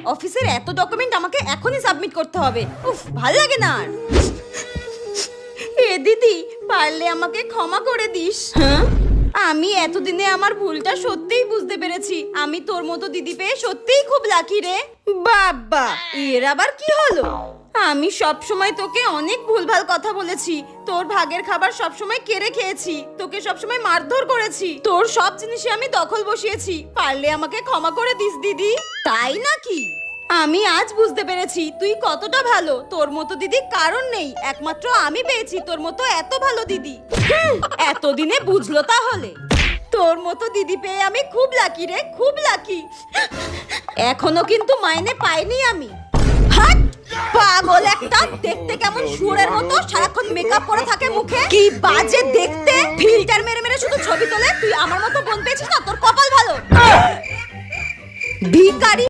অফিসের এত ডকুমেন্ট আমাকে এখনই সাবমিট করতে হবে। উফ, ভাল লাগে না আর। এ দিদি, পারলে আমাকে ক্ষমা করে দিস। হ্যাঁ, আমি এতদিনে আমার ভুলটা সত্যিই বুঝতে পেরেছি। আমি তোর মতো দিদি পেয়ে সত্যিই খুব লাকি রে। বাবা, এর আবার কি হলো? আমি সব সময় তোকে অনেক ভুলভাল কথা বলেছি। তোর ভাগের খাবার সব সময় কেড়ে খেয়েছি, তোকে সব সময় মারধর করেছি, তোর সব জিনিসে আমি দখল বসিয়েছি। পারলে আমাকে ক্ষমা করে দিস দিদি। তাই নাকি? আমি আজ বুঝতে পেরেছি তুই কতটা ভালো। তোর মতো দিদি কারণ নেই, একমাত্র আমি পেয়েছি তোর মতো এত ভালো দিদি। এতদিনে বুঝলো তাহলে? তোর মতো দিদি পেয়ে আমি খুব লাকি রে, খুব লাকি। এখনো কিন্তু মাইনে পাইনি আমি। হাট! পাগল একটা, দেখতে কেমন শুয়োরের মতো, সারাক্ষণ মেকআপ করে থাকে মুখে। কি বাজে দেখতে, ফিল্টার মেরে মেরে শুধু ছবি তোলে। তুই আমার মতো বোন পেয়েছিস না, তোর কপাল ভালো। ভিখারি।